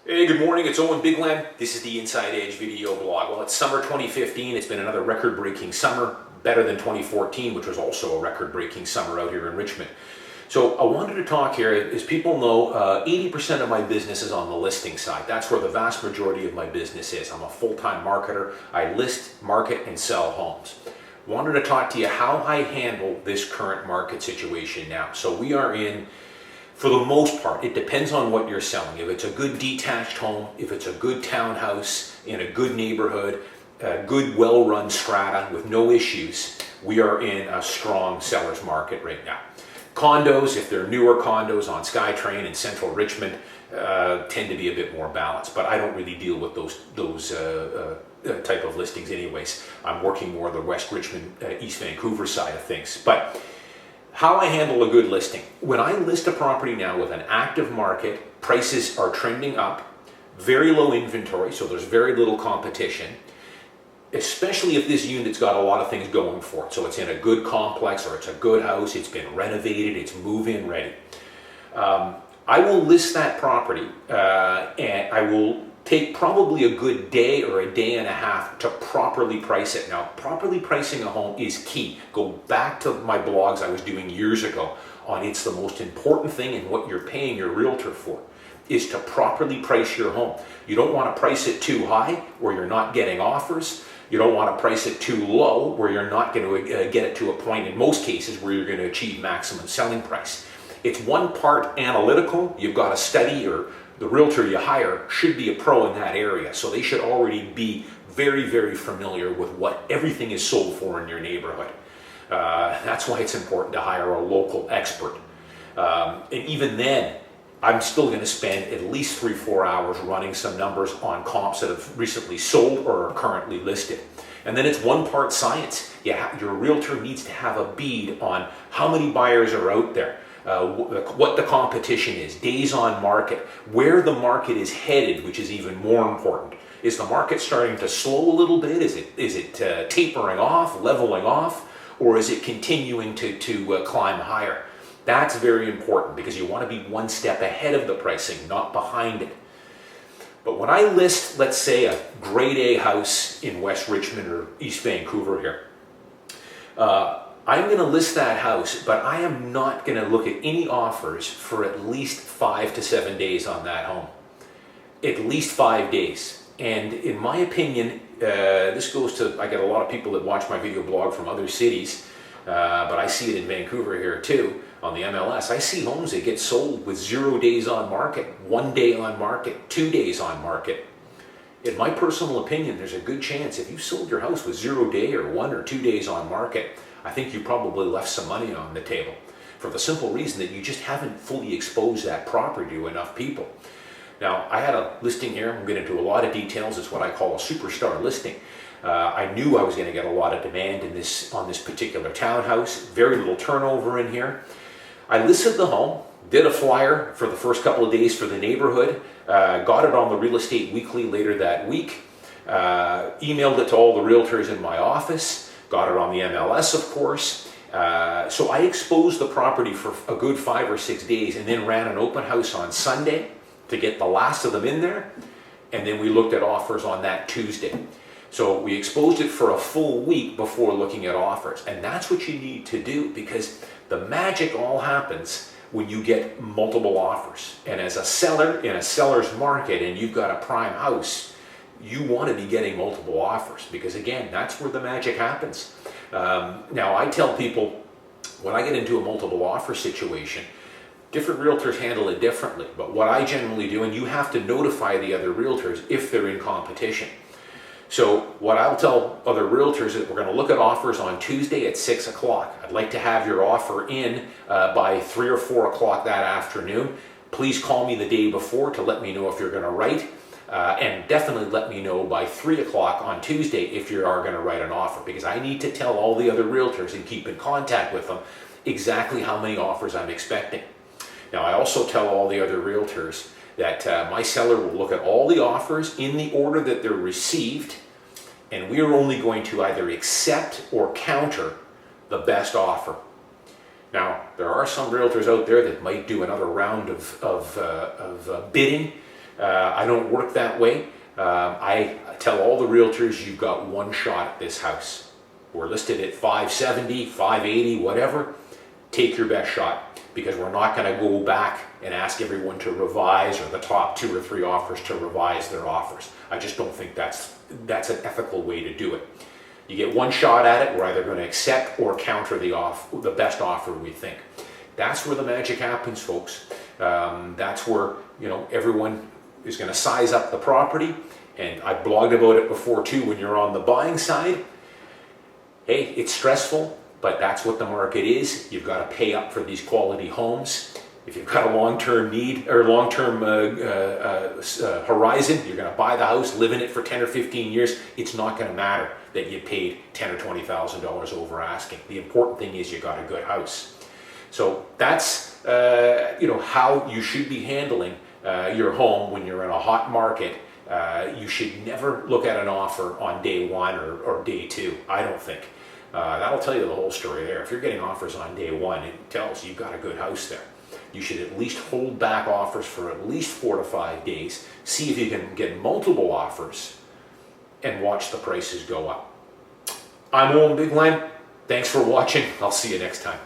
Hey, good morning, it's Owen Bigland. This is the Inside Edge video blog. Well, it's summer 2015. It's been another record-breaking summer, better than 2014, which was also a record-breaking summer out here in Richmond. So I wanted to talk here, as people know, 80% of my business is on the listing side. That's where the vast majority of my business is. I'm a full-time marketer. I list, market, and sell homes. Wanted to talk to you how I handle this current market situation now. So we are in, for the most part, it depends on what you're selling. If it's a good detached home, if it's a good townhouse in a good neighborhood, a good well-run strata with no issues, we are in a strong seller's market right now. Condos, if they're newer condos on SkyTrain in central Richmond, tend to be a bit more balanced, but I don't really deal with those type of listings anyways. I'm working more the West Richmond, East Vancouver side of things. But how I handle a good listing. When I list a property now with an active market, prices are trending up, very low inventory, so there's very little competition, especially if this unit's got a lot of things going for it. So it's in a good complex or it's a good house, it's been renovated, it's move-in ready. I will list that property and I will take probably a good day or a day and a half to properly price it. Now, properly pricing a home is key. Go back to my blogs I was doing years ago on it's the most important thing in what you're paying your realtor for, is to properly price your home. You don't want to price it too high where you're not getting offers. You don't want to price it too low where you're not going to get it to a point, in most cases, where you're going to achieve maximum selling price. It's one part analytical. You've got to study, or the realtor you hire should be a pro in that area. So they should already be very, very familiar with what everything is sold for in your neighborhood. That's why it's important to hire a local expert. And even then, I'm still going to spend at least 3-4 hours running some numbers on comps that have recently sold or are currently listed. And then it's one part science. Your realtor needs to have a bead on how many buyers are out there, what the competition is, days on market, where the market is headed, which is even more important. Is the market starting to slow a little bit? Is it tapering off, leveling off, or is it continuing to climb higher? That's very important because you want to be one step ahead of the pricing, not behind it. But when I list, let's say, a grade A house in West Richmond or East Vancouver here, I'm going to list that house, but I am not going to look at any offers for at least 5 to 7 days on that home. At least 5 days. And in my opinion, this goes to, I get a lot of people that watch my video blog from other cities, but I see it in Vancouver here too, on the MLS. I see homes that get sold with 0 days on market, 1 day on market, 2 days on market. In my personal opinion, there's a good chance if you sold your house with 0 day or 1 or 2 days on market, I think you probably left some money on the table, for the simple reason that you just haven't fully exposed that property to enough people. Now, I had a listing here. I'm going to get into a lot of details. It's what I call a superstar listing. I knew I was going to get a lot of demand on this particular townhouse. Very little turnover in here. I listed the home, did a flyer for the first couple of days for the neighborhood, got it on the Real Estate Weekly later that week, emailed it to all the realtors in my office, got it on the MLS, of course. So I exposed the property for a good 5 or 6 days and then ran an open house on Sunday to get the last of them in there. And then we looked at offers on that Tuesday. So we exposed it for a full week before looking at offers. And that's what you need to do, because the magic all happens when you get multiple offers. And as a seller in a seller's market and you've got a prime house, you want to be getting multiple offers, because again, that's where the magic happens. Now, I tell people, when I get into a multiple offer situation, different realtors handle it differently. But what I generally do, and you have to notify the other realtors if they're in competition. So what I'll tell other realtors is we're going to look at offers on Tuesday at 6 o'clock. I'd like to have your offer in by 3 or 4 o'clock that afternoon. Please call me the day before to let me know if you're going to write. And definitely let me know by 3 o'clock on Tuesday if you are going to write an offer, because I need to tell all the other realtors and keep in contact with them exactly how many offers I'm expecting. Now, I also tell all the other realtors that my seller will look at all the offers in the order that they're received, and we are only going to either accept or counter the best offer. Now, there are some realtors out there that might do another round of bidding I don't work that way. I tell all the realtors, you've got one shot at this house. We're listed at 570, 580, whatever. Take your best shot, because we're not going to go back and ask everyone to revise, or the top 2 or 3 offers to revise their offers. I just don't think that's an ethical way to do it. You get one shot at it. We're either going to accept or counter the best offer we think. That's where the magic happens, folks. That's where, you know, everyone is going to size up the property. And I blogged about it before too. When you're on the buying side, hey, it's stressful, but that's what the market is. You've got to pay up for these quality homes. If you've got a long-term need or long-term horizon, you're going to buy the house, live in it for 10 or 15 years. It's not going to matter that you paid $10,000 or $20,000 over asking. The important thing is you got a good house. So that's you know, how you should be handling your home when you're in a hot market. You should never look at an offer on day 1 or day 2. I don't think. That'll tell you the whole story there. If you're getting offers on day 1, it tells you've got a good house there. You should at least hold back offers for at least 4 to 5 days. See if you can get multiple offers and watch the prices go up. I'm Owen Bigland. Thanks for watching. I'll see you next time.